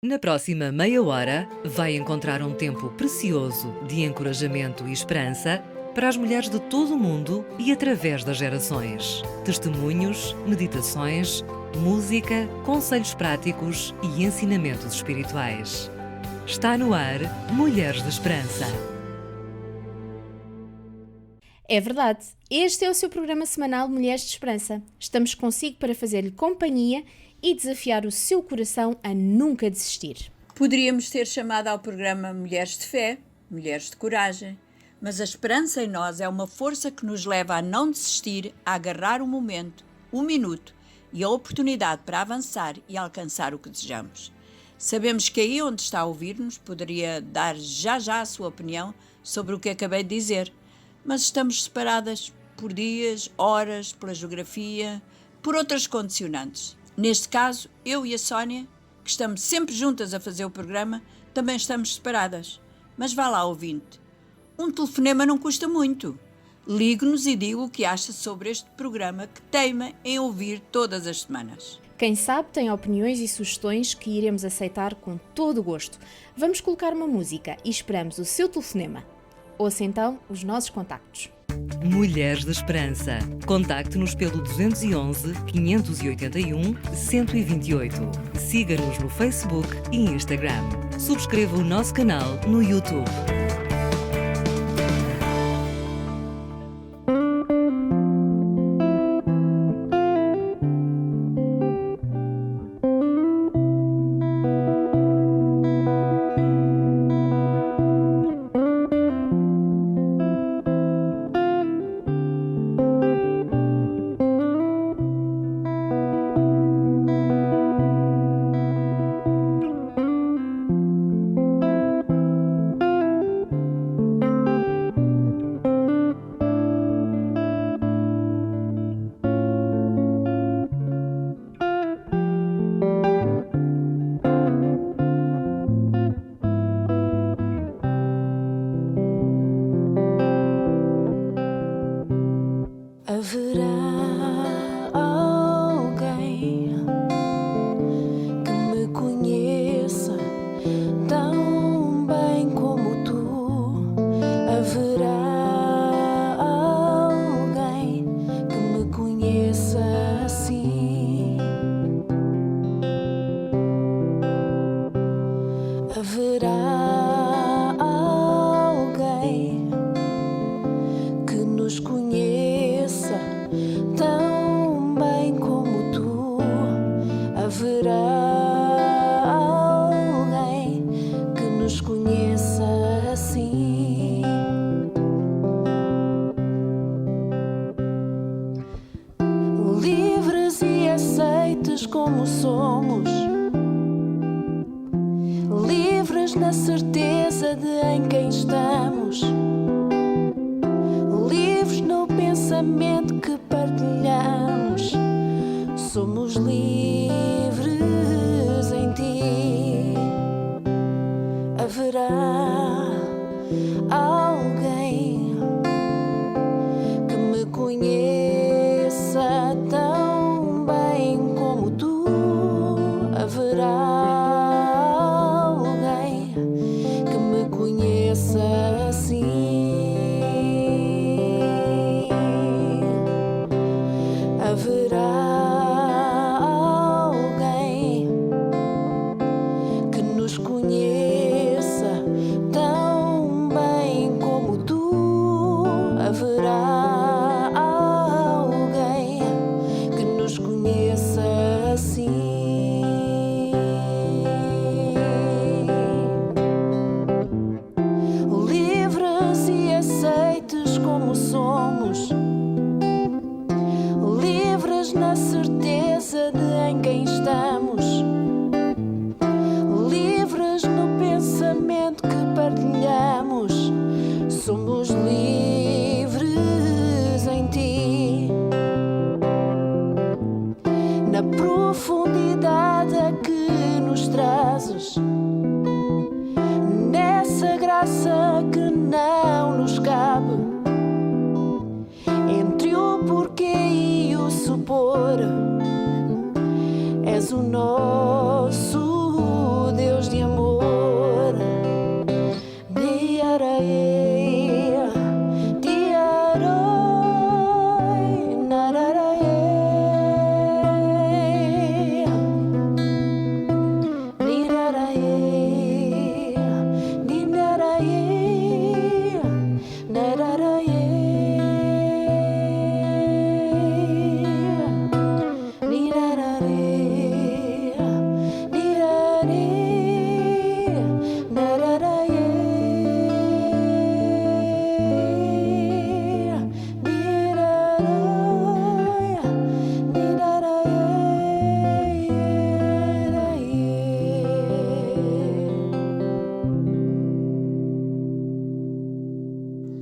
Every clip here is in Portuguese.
Na próxima meia hora, vai encontrar um tempo precioso de encorajamento e esperança para as mulheres de todo o mundo e através das gerações. Testemunhos, meditações, música, conselhos práticos e ensinamentos espirituais. Está no ar Mulheres de Esperança. É verdade, este é o seu programa semanal Mulheres de Esperança. Estamos consigo para fazer-lhe companhia e desafiar o seu coração a nunca desistir. Poderíamos ter chamado ao programa Mulheres de Fé, Mulheres de Coragem, mas a esperança em nós é uma força que nos leva a não desistir, a agarrar o momento, o minuto e a oportunidade para avançar e alcançar o que desejamos. Sabemos que aí onde está a ouvir-nos poderia dar já a sua opinião sobre o que acabei de dizer, mas estamos separadas por dias, horas, pela geografia, por outras condicionantes. Neste caso, eu e a Sónia, que estamos sempre juntas a fazer o programa, também estamos separadas. Mas vá lá, ouvinte. Um telefonema não custa muito. Ligue-nos e diga o que acha sobre este programa que teima em ouvir todas as semanas. Quem sabe tem opiniões e sugestões que iremos aceitar com todo o gosto. Vamos colocar uma música e esperamos o seu telefonema. Ouça então os nossos contactos. Mulheres de Esperança. Contacte-nos pelo 211 581 128. Siga-nos no Facebook e Instagram. Subscreva o nosso canal no YouTube. Haverá alguém que me conheça tão bem como tu. Haverá alguém que me conheça assim. Haverá alguém que nos conheça tão bem como tu. Haverá alguém que nos conheça assim. Livres e aceites como somos, livres na certeza de em quem estamos, livres no pensamento que partilhamos. Somos livres em ti. Haverá alguém que me conheça tão bem como tu. Haverá alguém que me conheça assim. Haverá alguém que nos conheça tão bem como tu. Haverá alguém que nos conheça assim. Livres e aceites como somos, livres na certeza de em quem estamos, livres no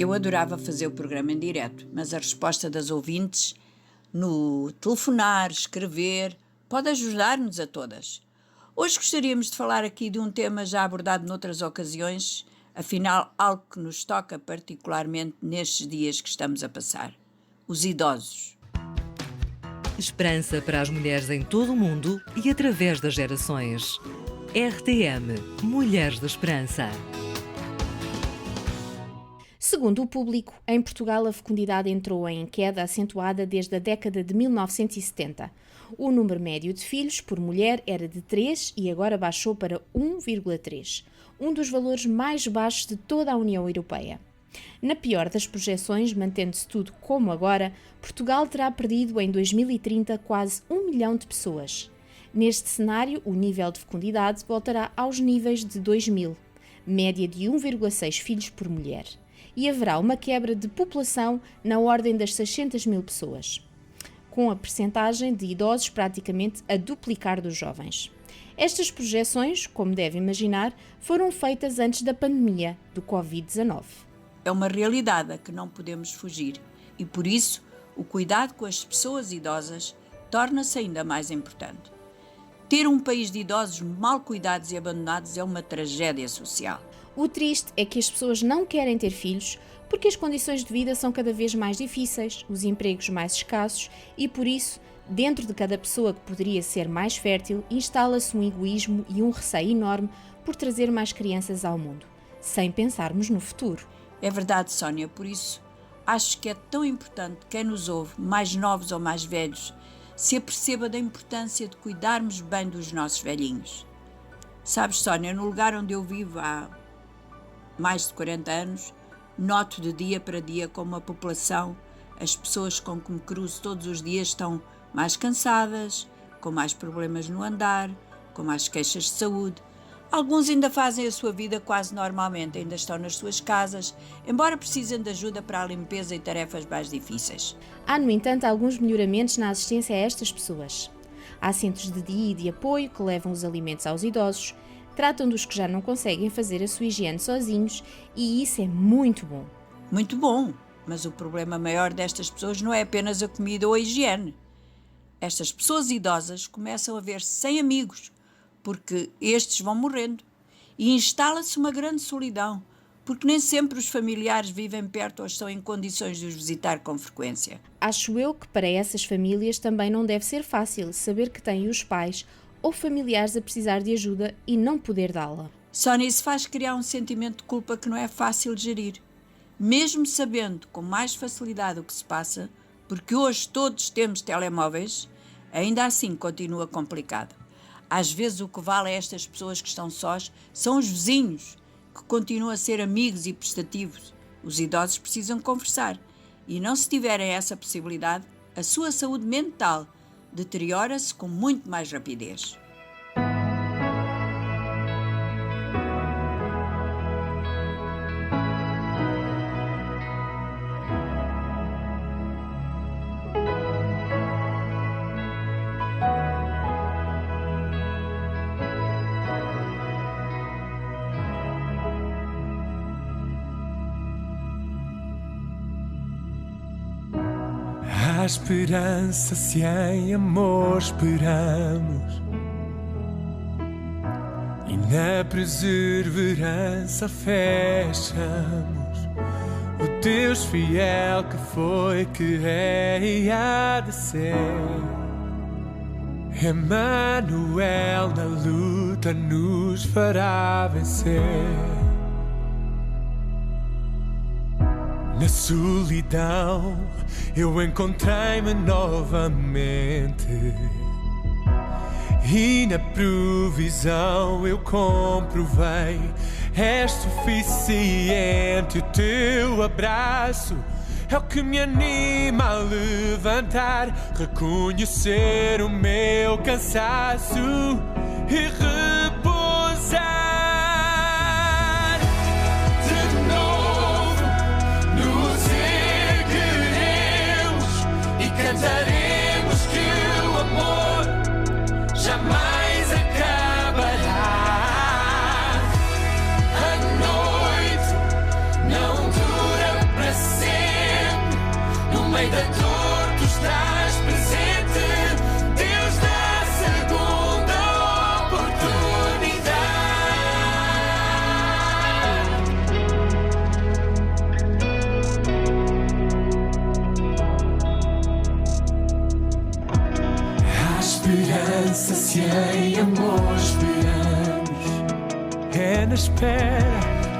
Eu adorava fazer o programa em direto, mas a resposta das ouvintes no telefonar, escrever, pode ajudar-nos a todas. Hoje gostaríamos de falar aqui de um tema já abordado noutras ocasiões, afinal algo que nos toca particularmente nestes dias que estamos a passar: os idosos. Esperança para as mulheres em todo o mundo e através das gerações. RTM – Mulheres da Esperança. Segundo o Público, em Portugal a fecundidade entrou em queda acentuada desde a década de 1970. O número médio de filhos por mulher era de 3 e agora baixou para 1,3, um dos valores mais baixos de toda a União Europeia. Na pior das projeções, mantendo-se tudo como agora, Portugal terá perdido em 2030 quase 1 milhão de pessoas. Neste cenário, o nível de fecundidade voltará aos níveis de 2000, média de 1,6 filhos por mulher. E haverá uma quebra de população na ordem das 600 mil pessoas, com a percentagem de idosos praticamente a duplicar dos jovens. Estas projeções, como deve imaginar, foram feitas antes da pandemia do Covid-19. É uma realidade a que não podemos fugir e, por isso, o cuidado com as pessoas idosas torna-se ainda mais importante. Ter um país de idosos mal cuidados e abandonados é uma tragédia social. O triste é que as pessoas não querem ter filhos porque as condições de vida são cada vez mais difíceis, os empregos mais escassos e, por isso, dentro de cada pessoa que poderia ser mais fértil, instala-se um egoísmo e um receio enorme por trazer mais crianças ao mundo, sem pensarmos no futuro. É verdade, Sónia, por isso acho que é tão importante que quem nos ouve, mais novos ou mais velhos, se aperceba da importância de cuidarmos bem dos nossos velhinhos. Sabes, Sónia, no lugar onde eu vivo há mais de 40 anos, noto de dia para dia como a população, as pessoas com que me cruzo todos os dias estão mais cansadas, com mais problemas no andar, com mais queixas de saúde. Alguns ainda fazem a sua vida quase normalmente, ainda estão nas suas casas, embora precisem de ajuda para a limpeza e tarefas mais difíceis. Há, no entanto, alguns melhoramentos na assistência a estas pessoas. Há centros de dia e de apoio que levam os alimentos aos idosos, tratam dos que já não conseguem fazer a sua higiene sozinhos e isso é muito bom. Muito bom, mas o problema maior destas pessoas não é apenas a comida ou a higiene. Estas pessoas idosas começam a ver-se sem amigos, porque estes vão morrendo. E instala-se uma grande solidão, porque nem sempre os familiares vivem perto ou estão em condições de os visitar com frequência. Acho eu que para essas famílias também não deve ser fácil saber que têm os pais ou familiares a precisar de ajuda e não poder dá-la. Sónia, isso faz criar um sentimento de culpa que não é fácil de gerir. Mesmo sabendo com mais facilidade o que se passa, porque hoje todos temos telemóveis, ainda assim continua complicado. Às vezes o que vale a estas pessoas que estão sós são os vizinhos, que continuam a ser amigos e prestativos. Os idosos precisam conversar e não se tiverem essa possibilidade, a sua saúde mental deteriora-se com muito mais rapidez. Há esperança se em amor esperamos, e na perseverança fechamos o Deus fiel que foi, que é e há de ser. Emmanuel na luta nos fará vencer. Na solidão eu encontrei-me novamente, e na provisão eu comprovei é suficiente. O teu abraço é o que me anima a levantar, reconhecer o meu cansaço e repousar. Cantaremos que o amor jamais acabará. A noite não dura na espera,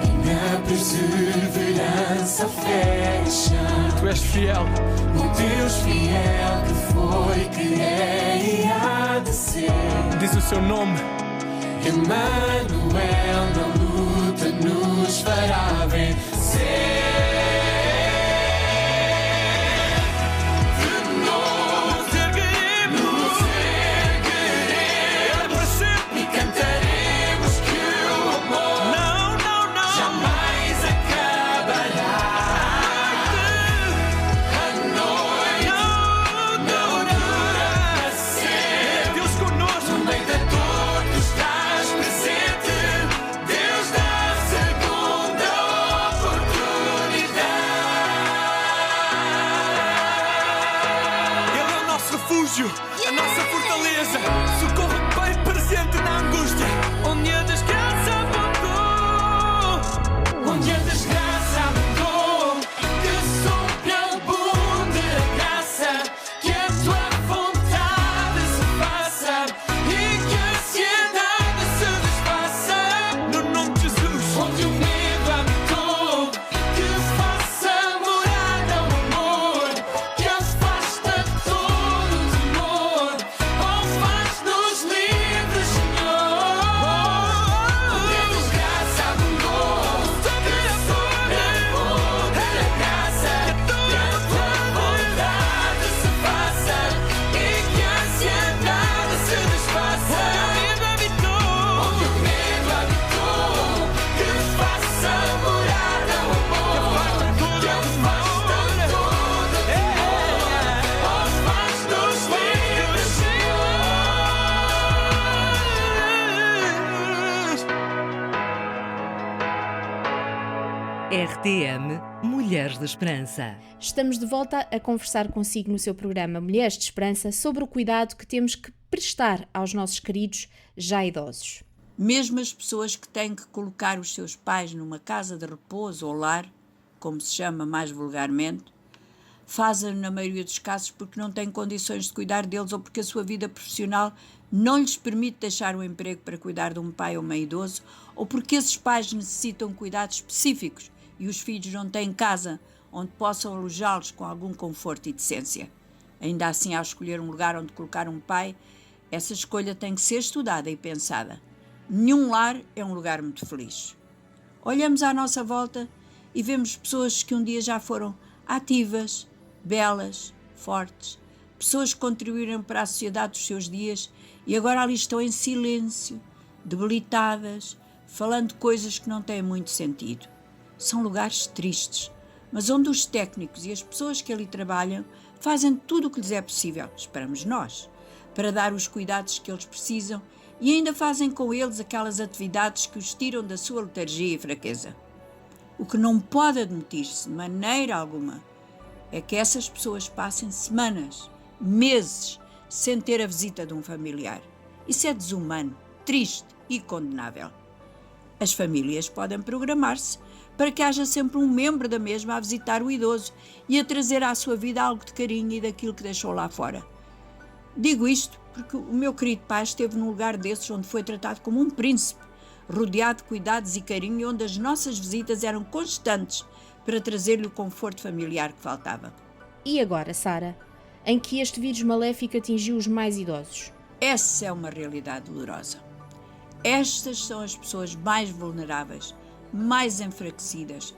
E na perseverança fecha. Tu és fiel. O Deus fiel que foi, que é e há de ser. Diz o seu nome. Emmanuel na luta nos fará vencer. A nossa fortaleza, socorro bem presente na angústia, onde a desgraça abundou, Onde a desgraça abundou, que sobre abunde a graça, que a tua vontade se faça e que a ansiedade se desfaça. no nome de Jesus. Onde o medo habitou, que faça morada o amor, que afasta todo o temor. Oh, faz-nos livres, Senhor. Onde a desgraça abundou, que sobre abunde a graça, que a tua vontade se faça e que a ansiedade se desfaça. Onde o medo habitou, que faça morada o amor, que afasta todo o temor. Oh, faz-nos livres, Senhor. RTM Mulheres de Esperança. Estamos de volta a conversar consigo no seu programa Mulheres de Esperança sobre o cuidado que temos que prestar aos nossos queridos já idosos. Mesmo as pessoas que têm que colocar os seus pais numa casa de repouso ou lar, como se chama mais vulgarmente, fazem-no na maioria dos casos porque não têm condições de cuidar deles ou porque a sua vida profissional não lhes permite deixar o emprego para cuidar de um pai ou uma idoso, ou porque esses pais necessitam cuidados específicos e os filhos não têm casa onde possam alojá-los com algum conforto e decência. Ainda assim, ao escolher um lugar onde colocar um pai, essa escolha tem que ser estudada e pensada. Nenhum lar é um lugar muito feliz. Olhamos à nossa volta e vemos pessoas que um dia já foram ativas, belas, fortes, pessoas que contribuíram para a sociedade dos seus dias e agora ali estão em silêncio, debilitadas, falando de coisas que não têm muito sentido. São lugares tristes, mas onde os técnicos e as pessoas que ali trabalham fazem tudo o que lhes é possível, esperamos nós, para dar os cuidados que eles precisam e ainda fazem com eles aquelas atividades que os tiram da sua letargia e fraqueza. O que não pode admitir-se de maneira alguma é que essas pessoas passem semanas, meses, sem ter a visita de um familiar. Isso é desumano, triste e condenável. As famílias podem programar-se para que haja sempre um membro da mesma a visitar o idoso e a trazer à sua vida algo de carinho e daquilo que deixou lá fora. Digo isto porque o meu querido pai esteve num lugar desses onde foi tratado como um príncipe, rodeado de cuidados e carinho e onde as nossas visitas eram constantes para trazer-lhe o conforto familiar que faltava. E agora, Sara, em que este vírus maléfico atingiu os mais idosos? Essa é uma realidade dolorosa. Estas são as pessoas mais vulneráveis, mais enfraquecidas,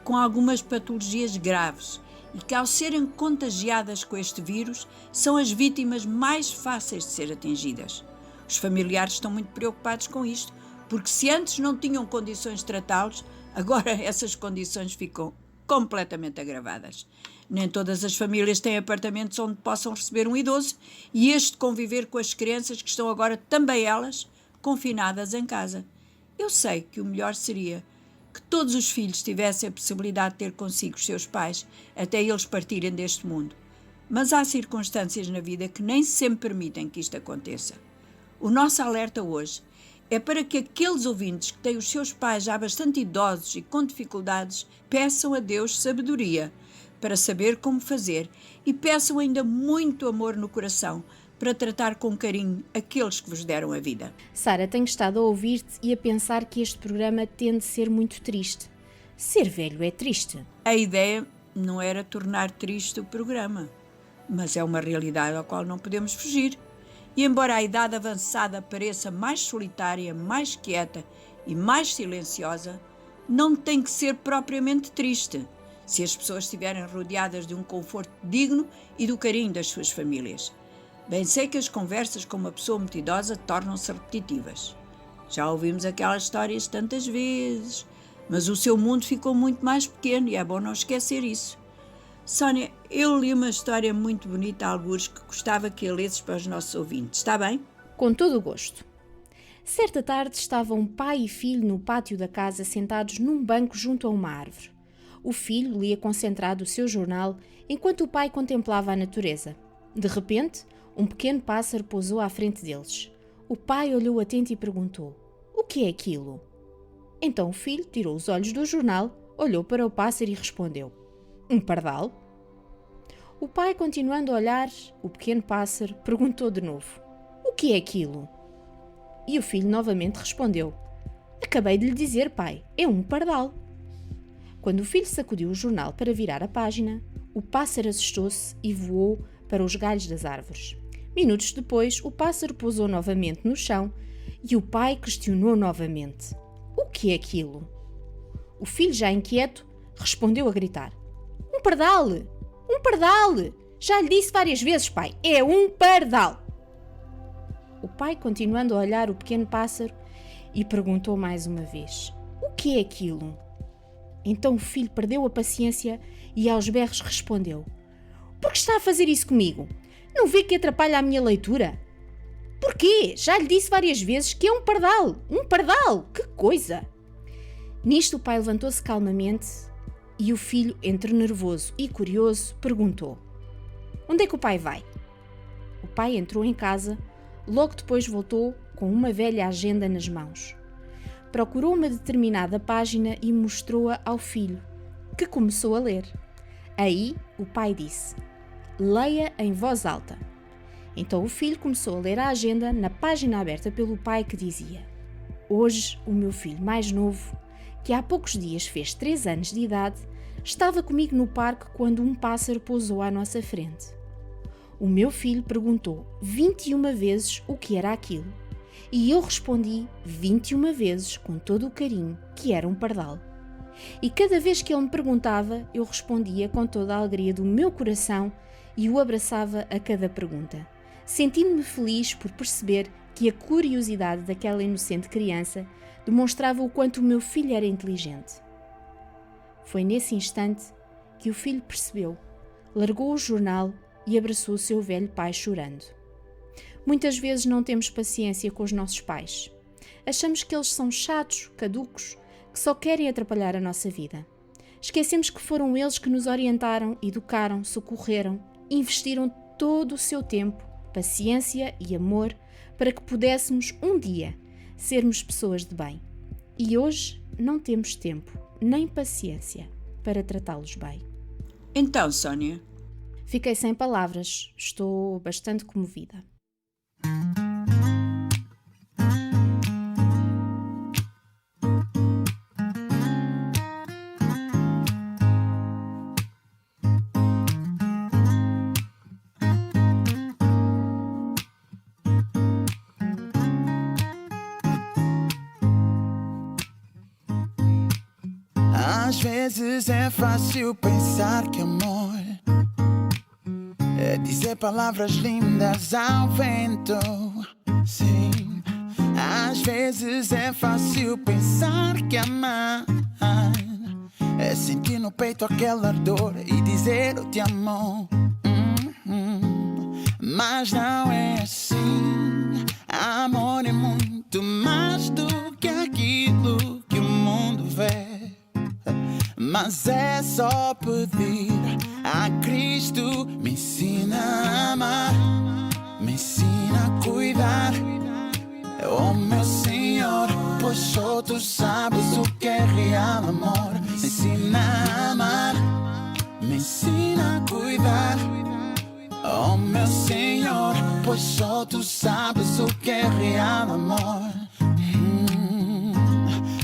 com algumas patologias graves e que, ao serem contagiadas com este vírus, são as vítimas mais fáceis de ser atingidas. Os familiares estão muito preocupados com isto, porque se antes não tinham condições de tratá-los, agora essas condições ficam completamente agravadas. Nem todas as famílias têm apartamentos onde possam receber um idoso e este conviver com as crianças que estão agora também elas confinadas em casa. Eu sei que o melhor seria que todos os filhos tivessem a possibilidade de ter consigo os seus pais até eles partirem deste mundo. Mas há circunstâncias na vida que nem sempre permitem que isto aconteça. O nosso alerta hoje é para que aqueles ouvintes que têm os seus pais já bastante idosos e com dificuldades peçam a Deus sabedoria para saber como fazer e peçam ainda muito amor no coração para tratar com carinho aqueles que vos deram a vida. Sara, tenho estado a ouvir-te e a pensar que este programa tende a ser muito triste. Ser velho é triste. A ideia não era tornar triste o programa, mas é uma realidade à qual não podemos fugir. E embora a idade avançada pareça mais solitária, mais quieta e mais silenciosa, não tem que ser propriamente triste, se as pessoas estiverem rodeadas de um conforto digno e do carinho das suas famílias. Bem sei que as conversas com uma pessoa muito idosa tornam-se repetitivas. Já ouvimos aquelas histórias tantas vezes, mas o seu mundo ficou muito mais pequeno e é bom não esquecer isso. Sónia, eu li uma história muito bonita a algures que gostava que a lesses para os nossos ouvintes, está bem? Com todo o gosto. Certa tarde estavam pai e filho no pátio da casa sentados num banco junto a uma árvore. O filho lia concentrado o seu jornal enquanto o pai contemplava a natureza. De repente, um pequeno pássaro pousou à frente deles. O pai olhou atento e perguntou: "O que é aquilo?" Então o filho tirou os olhos do jornal, olhou para o pássaro e respondeu: "Um pardal?" O pai, continuando a olhar o pequeno pássaro, perguntou de novo: "O que é aquilo?" E o filho novamente respondeu: "Acabei de lhe dizer, pai, é um pardal." Quando o filho sacudiu o jornal para virar a página, o pássaro assustou-se e voou para os galhos das árvores. Minutos depois, o pássaro pousou novamente no chão e o pai questionou novamente: "O que é aquilo?" O filho, já inquieto, respondeu a gritar: "Um pardal! Um pardal! Já lhe disse várias vezes, pai, é um pardal!" O pai, continuando a olhar o pequeno pássaro, e perguntou mais uma vez: "O que é aquilo?" Então o filho perdeu a paciência e aos berros respondeu: "Por que está a fazer isso comigo? Não vê que atrapalha a minha leitura?" "Porquê? Já lhe disse várias vezes que é um pardal! Um pardal! Que coisa!" Nisto o pai levantou-se calmamente e o filho, entre nervoso e curioso, perguntou: "Onde é que o pai vai?" O pai entrou em casa, logo depois voltou com uma velha agenda nas mãos. Procurou uma determinada página e mostrou-a ao filho, que começou a ler. Aí o pai disse: "Leia em voz alta." Então o filho começou a ler a agenda na página aberta pelo pai, que dizia: "Hoje o meu filho mais novo, que há poucos dias fez 3 anos de idade, estava comigo no parque quando um pássaro pousou à nossa frente. O meu filho perguntou 21 vezes o que era aquilo, e eu respondi 21 vezes com todo o carinho que era um pardal. E cada vez que ele me perguntava, eu respondia com toda a alegria do meu coração e o abraçava a cada pergunta, sentindo-me feliz por perceber que a curiosidade daquela inocente criança demonstrava o quanto o meu filho era inteligente." Foi nesse instante que o filho percebeu, largou o jornal e abraçou o seu velho pai chorando. Muitas vezes não temos paciência com os nossos pais. Achamos que eles são chatos, caducos, que só querem atrapalhar a nossa vida. Esquecemos que foram eles que nos orientaram, educaram, socorreram, investiram todo o seu tempo, paciência e amor para que pudéssemos um dia sermos pessoas de bem. E hoje não temos tempo nem paciência para tratá-los bem. Então, Sónia, Fiquei sem palavras, estou bastante comovida. Às vezes é fácil pensar que amor é dizer palavras lindas ao vento. Sim, às vezes é fácil pensar que amar é sentir no peito aquela ardor e dizer eu te amo. Mas não é assim. Amor é muito mais do que aquilo que o mundo vê. Mas é só pedir a Cristo. Me ensina a amar, me ensina a cuidar. Oh meu Senhor, pois só tu sabes o que é real amor. Me ensina a amar, me ensina a cuidar. Oh meu Senhor, pois só tu sabes o que é real amor.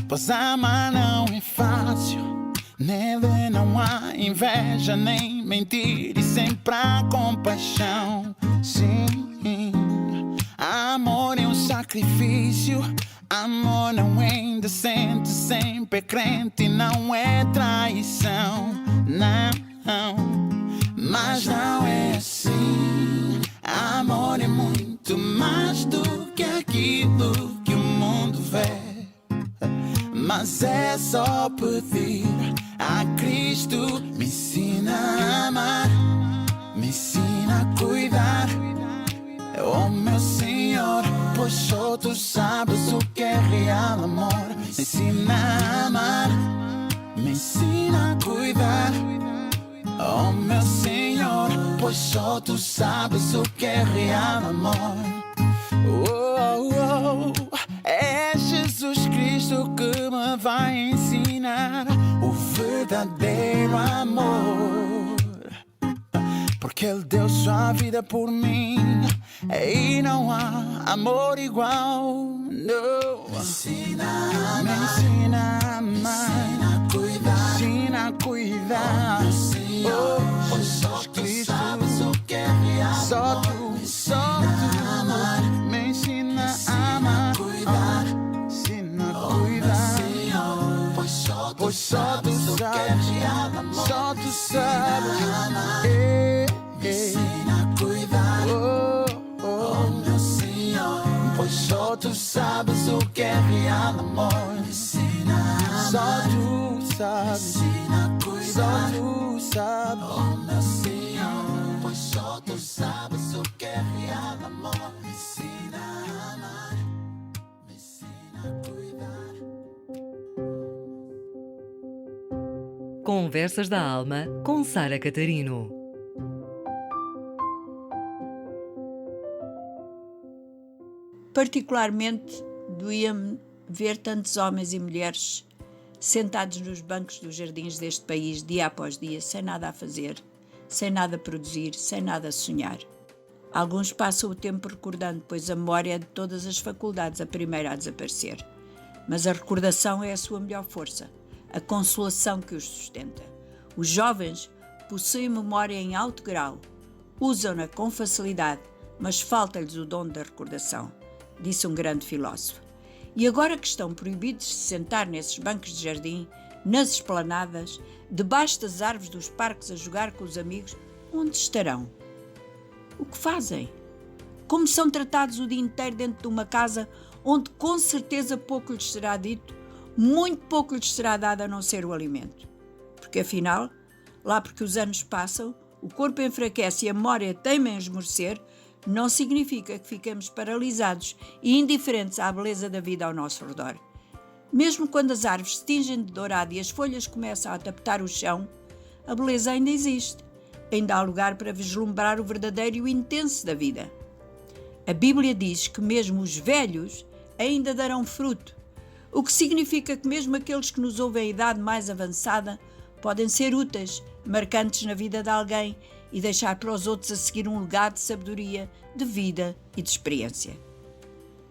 Pois amar não é fácil, nele não há inveja nem mentir e sempre há compaixão. Sim, amor é um sacrifício, amor não é indecente, sempre é crente e não é traição. Não, mas não é assim. Amor é muito mais do que aquilo que o mundo vê. Mas é só pedir a Cristo. Me ensina a amar, me ensina a cuidar. Oh meu Senhor, pois só tu sabes o que é real amor. Me ensina a amar, me ensina a cuidar. Oh meu Senhor, pois só tu sabes o que é real amor. É Jesus Cristo que me vai ensinar o verdadeiro amor. Porque Ele deu sua vida por mim e não há amor igual. No. Me ensina a amar, me ensina a amar, me ensina a cuidar, me ensina a cuidar. Oh, Senhor, pois só tu sabes o que é real. Só tu, amar, me ensina a amar, cuidar, ensina a cuidar. Senhor, pois só tu sabes o que é real amor. Só tu sabes amar, me ensina a cuidar. Oh meu Senhor, pois só tu sabes o que é real amor. Me ensina a amar, só tu sabes, me ensina a cuidar. Só tu sabes, oh meu Senhor, pois só tu sabes o que é real amor. Me ensina a amar, me ensina a cuidar. Conversas da Alma com Sara Catarino. Particularmente doía-me ver tantos homens e mulheres sentados nos bancos dos jardins deste país dia após dia, sem nada a fazer, sem nada a produzir, sem nada a sonhar. Alguns passam o tempo recordando, pois a memória é de todas as faculdades a primeira a desaparecer. Mas a recordação é a sua melhor força, a consolação que os sustenta. Os jovens possuem memória em alto grau, usam-na com facilidade, mas falta-lhes o dom da recordação, disse um grande filósofo. E agora que estão proibidos de se sentar nesses bancos de jardim, nas esplanadas, debaixo das árvores dos parques a jogar com os amigos, onde estarão? O que fazem? Como são tratados o dia inteiro dentro de uma casa onde com certeza pouco lhes será dito, muito pouco lhes será dado a não ser o alimento? Porque afinal, lá porque os anos passam, o corpo enfraquece e a memória teima em esmorecer, não significa que fiquemos paralisados e indiferentes à beleza da vida ao nosso redor. Mesmo quando as árvores se tingem de dourado e as folhas começam a tapetar o chão, a beleza ainda existe. Ainda há lugar para vislumbrar o verdadeiro e o intenso da vida. A Bíblia diz que mesmo os velhos ainda darão fruto, o que significa que mesmo aqueles que nos ouvem à idade mais avançada podem ser úteis, marcantes na vida de alguém e deixar para os outros a seguir um legado de sabedoria, de vida e de experiência.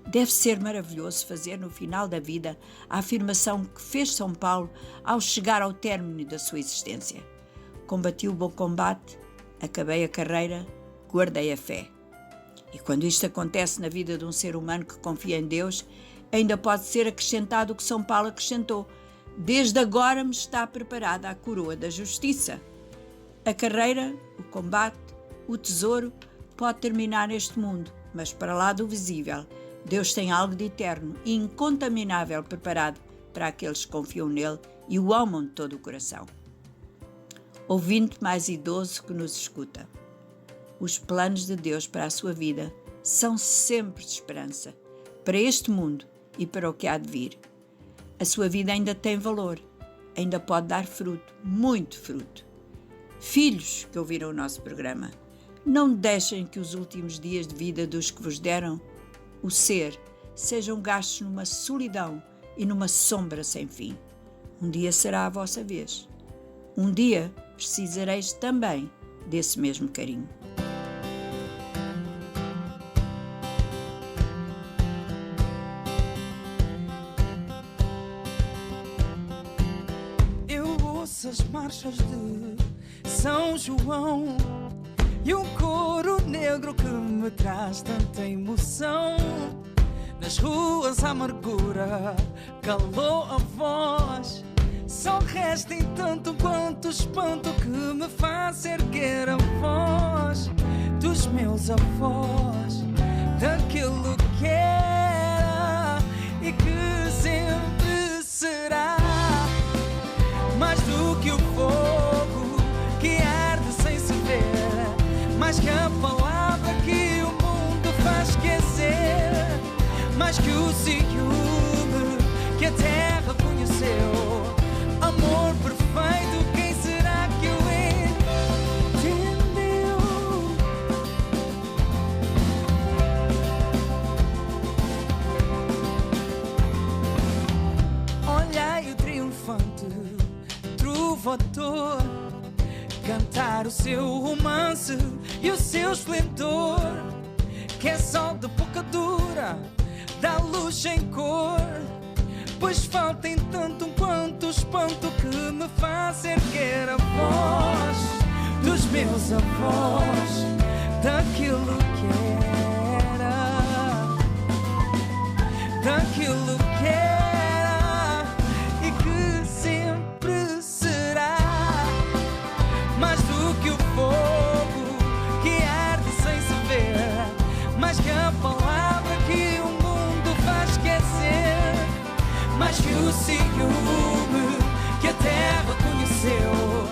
Deve ser maravilhoso fazer no final da vida a afirmação que fez São Paulo ao chegar ao término da sua existência. Combati o bom combate, acabei a carreira, guardei a fé. E quando isto acontece na vida de um ser humano que confia em Deus, ainda pode ser acrescentado o que São Paulo acrescentou: desde agora me está preparada a coroa da justiça. A carreira, o combate, o tesouro pode terminar neste mundo, mas para lá do visível, Deus tem algo de eterno e incontaminável preparado para aqueles que confiam nele e o amam de todo o coração. Ouvinte mais idoso que nos escuta, os planos de Deus para a sua vida são sempre de esperança, para este mundo e para o que há de vir. A sua vida ainda tem valor, ainda pode dar fruto, muito fruto. Filhos que ouviram o nosso programa, não deixem que os últimos dias de vida dos que vos deram o ser sejam gastos numa solidão e numa sombra sem fim. Um dia será a vossa vez. Um dia precisareis também desse mesmo carinho. nossas marchas de São João e um coro negro que me traz tanta emoção. Nas ruas a amargura calou a voz, só resta entanto quanto espanto que me faz erguer a voz dos meus avós, daquilo que era e que sempre será. Mais do que o fogo que arde sem se ver, mais que a palavra que o mundo faz esquecer, mais que o ciúme que a terra conheceu. Amor perfeito, quem será que o entendeu? Olhai o triunfante trovador cantar o seu romance e o seu esplendor, que é sol de boca dura, dá luz em cor, pois falta em tanto quanto espanto que me faz erguer a voz dos meus avós, daquilo que era, daquilo que era e que sempre será. Mais do que o fogo que arde sem se ver, mais que a palavra que o mundo faz esquecer, mais que o ciúme que a terra conheceu.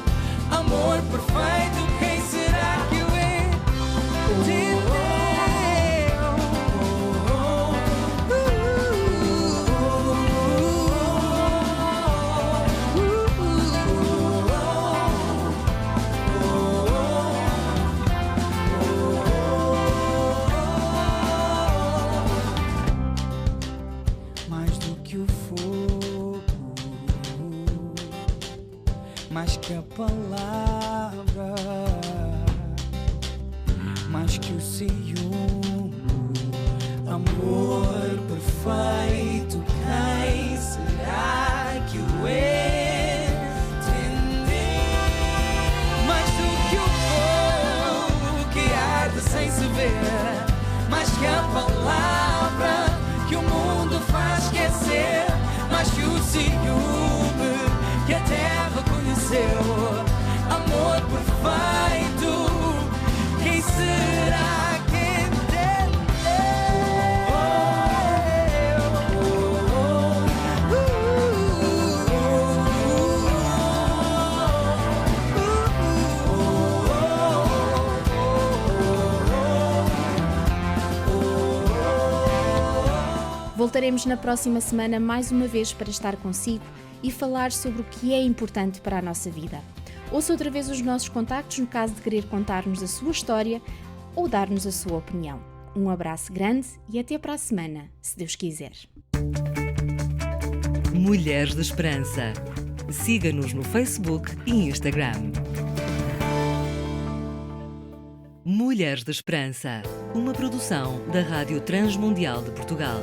Amor perfeito, quem será que o entendeu? Mais do que o fogo, mais que a palavra, mais que o ciúme. Amor perfeito, quem será que o entendeu? Mais do que o fogo que arde sem se ver, mais que a palavra que o mundo faz esquecer, mais que o ciúme que a terra conheceu. Amor perfeito, quem será que Voltaremos na próxima semana mais uma vez para estar consigo e falar sobre o que é importante para a nossa vida. Ouça outra vez os nossos contactos no caso de querer contar-nos a sua história ou dar-nos a sua opinião. Um abraço grande e até para a semana, se Deus quiser. Mulheres de Esperança. Siga-nos no Facebook e Instagram. Mulheres de Esperança, uma produção da Rádio Transmundial de Portugal.